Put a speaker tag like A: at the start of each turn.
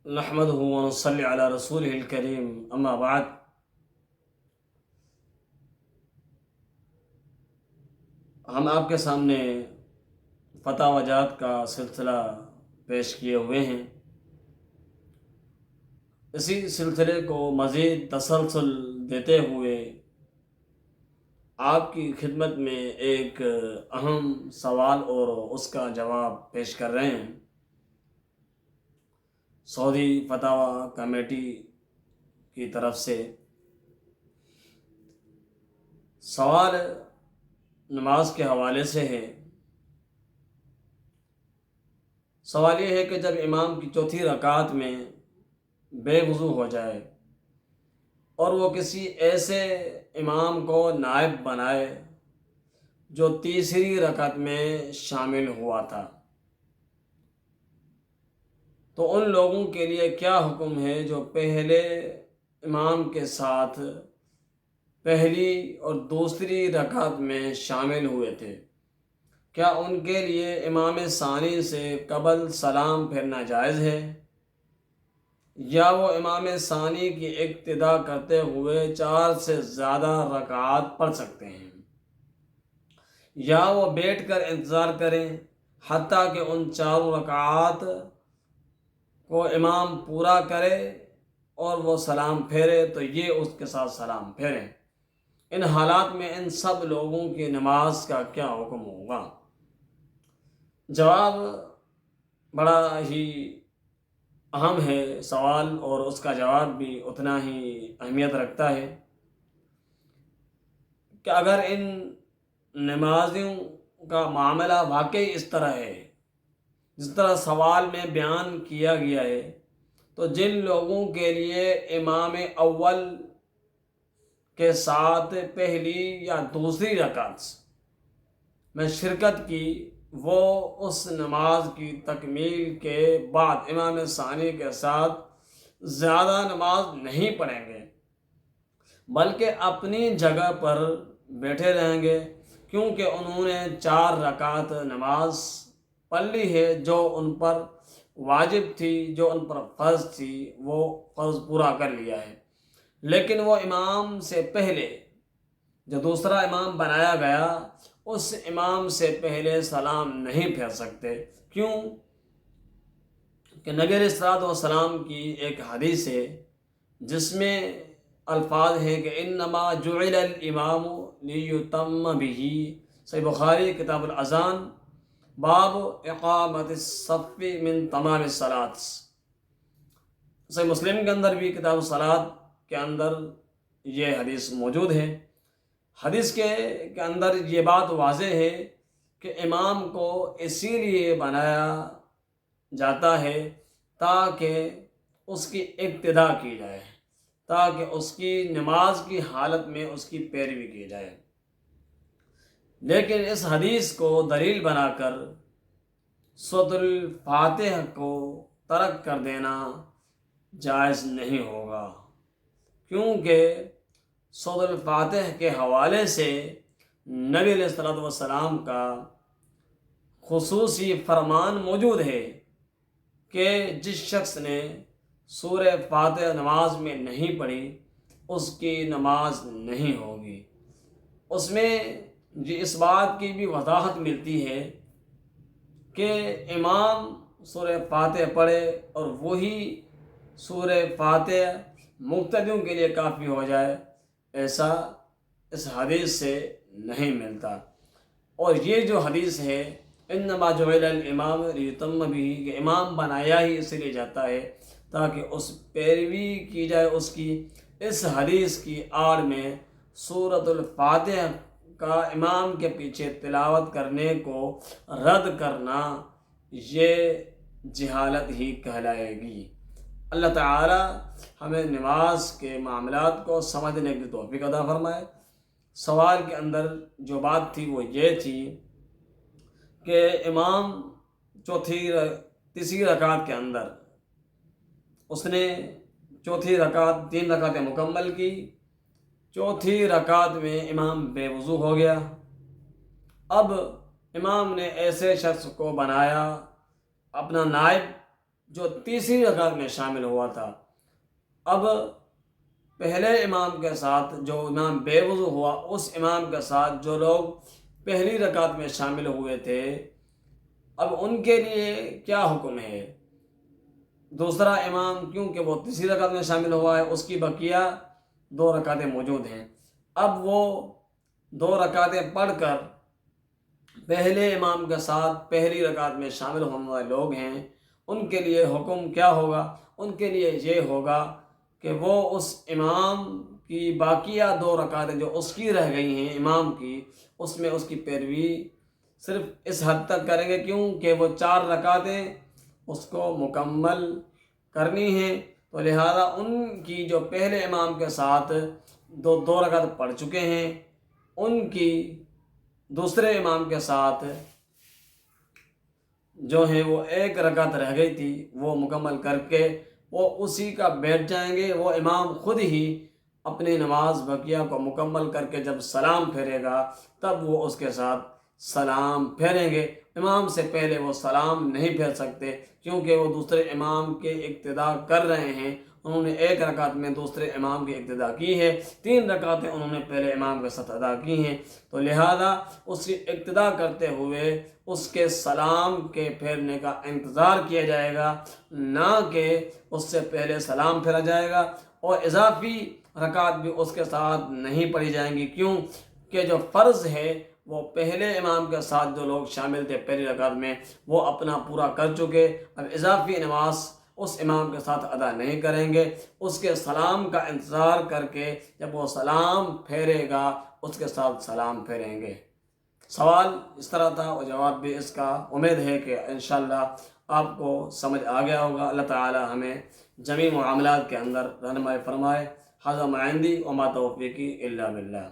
A: نحمدہ ونصلی علی رسولہ الکریم اما بعد۔ ہم آپ کے سامنے فتح وجات کا سلسلہ پیش کیے ہوئے ہیں۔ اسی سلسلے کو مزید تسلسل دیتے ہوئے آپ کی خدمت میں ایک اہم سوال اور اس کا جواب پیش کر رہے ہیں۔ سعودی فتح کمیٹی کی طرف سے سوال نماز کے حوالے سے ہے۔ سوال یہ ہے کہ جب امام کی چوتھی رکعت میں بے وضو ہو جائے اور وہ کسی ایسے امام کو نائب بنائے جو تیسری رکعت میں شامل ہوا تھا، تو ان لوگوں کے لیے کیا حکم ہے جو پہلے امام کے ساتھ پہلی اور دوسری رکعت میں شامل ہوئے تھے؟ کیا ان کے لیے امام ثانی سے قبل سلام پھیرنا جائز ہے، یا وہ امام ثانی کی اقتدا کرتے ہوئے 4 سے زیادہ رکعات پڑھ سکتے ہیں، یا وہ بیٹھ کر انتظار کریں حتیٰ کہ ان 4 رکعات کو امام پورا کرے اور وہ سلام پھیرے تو یہ اس کے ساتھ سلام پھیریں؟ ان حالات میں ان سب لوگوں کی نماز کا کیا حکم ہوگا؟ جواب بڑا ہی اہم ہے سوال، اور اس کا جواب بھی اتنا ہی اہمیت رکھتا ہے کہ اگر ان نمازیوں کا معاملہ واقعی اس طرح ہے جس طرح سوال میں بیان کیا گیا ہے، تو جن لوگوں کے لیے امام اول کے ساتھ پہلی یا دوسری رکعت میں شرکت کی، وہ اس نماز کی تکمیل کے بعد امام ثانی کے ساتھ زیادہ نماز نہیں پڑھیں گے، بلکہ اپنی جگہ پر بیٹھے رہیں گے، کیونکہ انہوں نے 4 رکعت نماز پڑھ لی ہے جو ان پر واجب تھی، جو ان پر فرض تھی، وہ فرض پورا کر لیا ہے۔ لیکن وہ امام سے پہلے جو دوسرا امام بنایا گیا، اس امام سے پہلے سلام نہیں پھیر سکتے۔ کیوں؟ کہ نبی علیہ الصلوۃ والسلام کی ایک حدیث ہے جس میں الفاظ ہے کہ انما جعل الامام لیتم بہ، صحیح بخاری کتاب الاذان، باب اقامت الصف من تمام الصلاۃ۔ صحیح مسلم کے اندر بھی کتاب الصلاۃ کے اندر یہ حدیث موجود ہے۔ حدیث کے اندر یہ بات واضح ہے کہ امام کو اسی لیے بنایا جاتا ہے تاکہ اس کی اقتدا کی جائے، تاکہ اس کی نماز کی حالت میں اس کی پیروی کی جائے۔ لیکن اس حدیث کو دلیل بنا کر سورۃ الفاتحہ کو ترک کر دینا جائز نہیں ہوگا، کیونکہ سورۃ الفاتحہ کے حوالے سے نبی علیہ الصلوۃ والسلام کا خصوصی فرمان موجود ہے کہ جس شخص نے سورہ فاتحہ نماز میں نہیں پڑھی اس کی نماز نہیں ہوگی۔ اس میں اس بات کی بھی وضاحت ملتی ہے کہ امام سورہ فاتحہ پڑھے اور وہی سورہ فاتحہ مقتدیوں کے لیے کافی ہو جائے، ایسا اس حدیث سے نہیں ملتا۔ اور یہ جو حدیث ہے انما جعل الامام لیتم بہ، کہ امام بنایا ہی اس لیے جاتا ہے تاکہ اس پیروی کی جائے اس کی، اس حدیث کی آڑ میں سورۃ الفاتحہ کا امام کے پیچھے تلاوت کرنے کو رد کرنا یہ جہالت ہی کہلائے گی۔ اللہ تعالی ہمیں نماز کے معاملات کو سمجھنے کی توفیق عطا فرمائے۔ سوال کے اندر جو بات تھی وہ یہ تھی کہ امام تیسری رکعت کے اندر اس نے چوتھی رکعت 3 رکعتیں مکمل کی، چوتھی رکعت میں امام بے وضو ہو گیا۔ اب امام نے ایسے شخص کو بنایا، اپنا نائب جو تیسری رکعت میں شامل ہوا تھا، اب پہلے امام کے ساتھ جو امام بے وضو ہوا، اس امام کے ساتھ جو لوگ پہلی رکعت میں شامل ہوئے تھے، اب ان کے لیے کیا حکم ہے؟ دوسرا امام کیونکہ وہ تیسری رکعت میں شامل ہوا ہے، اس کی بقیہ 2 رکعتیں موجود ہیں، اب وہ 2 رکعتیں پڑھ کر پہلے امام کے ساتھ پہلی رکعت میں شامل ہونے والے لوگ ہیں، ان کے لیے حکم کیا ہوگا؟ ان کے لیے یہ ہوگا کہ وہ اس امام کی باقیہ 2 رکعتیں جو اس کی رہ گئی ہیں امام کی، اس میں اس کی پیروی صرف اس حد تک کریں گے، کیونکہ وہ 4 رکعتیں اس کو مکمل کرنی ہیں، تو لہذا ان کی جو پہلے امام کے ساتھ 2 رکعت پڑھ چکے ہیں، ان کی دوسرے امام کے ساتھ جو ہیں وہ 1 رکعت رہ گئی تھی، وہ مکمل کر کے وہ اسی کا بیٹھ جائیں گے۔ وہ امام خود ہی اپنی نماز بقیہ کو مکمل کر کے جب سلام پھیرے گا تب وہ اس کے ساتھ سلام پھیریں گے۔ امام سے پہلے وہ سلام نہیں پھیر سکتے، کیونکہ وہ دوسرے امام کے اقتداء کر رہے ہیں، انہوں نے 1 رکعت میں دوسرے امام کی اقتداء کی ہے، 3 رکعتیں انہوں نے پہلے امام کے ساتھ ادا کی ہیں، تو لہذا اس کی اقتداء کرتے ہوئے اس کے سلام کے پھیرنے کا انتظار کیا جائے گا، نہ کہ اس سے پہلے سلام پھیرا جائے گا، اور اضافی رکعت بھی اس کے ساتھ نہیں پڑھی جائیں گی، کیوں کہ جو فرض ہے وہ پہلے امام کے ساتھ جو لوگ شامل تھے پہلی رکعت میں وہ اپنا پورا کر چکے، اب اضافی نماز اس امام کے ساتھ ادا نہیں کریں گے، اس کے سلام کا انتظار کر کے جب وہ سلام پھیرے گا اس کے ساتھ سلام پھیریں گے۔ سوال اس طرح تھا اور جواب بھی اس کا، امید ہے کہ انشاءاللہ آپ کو سمجھ آ گیا ہوگا۔ اللہ تعالی ہمیں جمیع معاملات کے اندر رہنمائی فرمائے۔ ھذا ما عندی وما توفیقی الا باللہ۔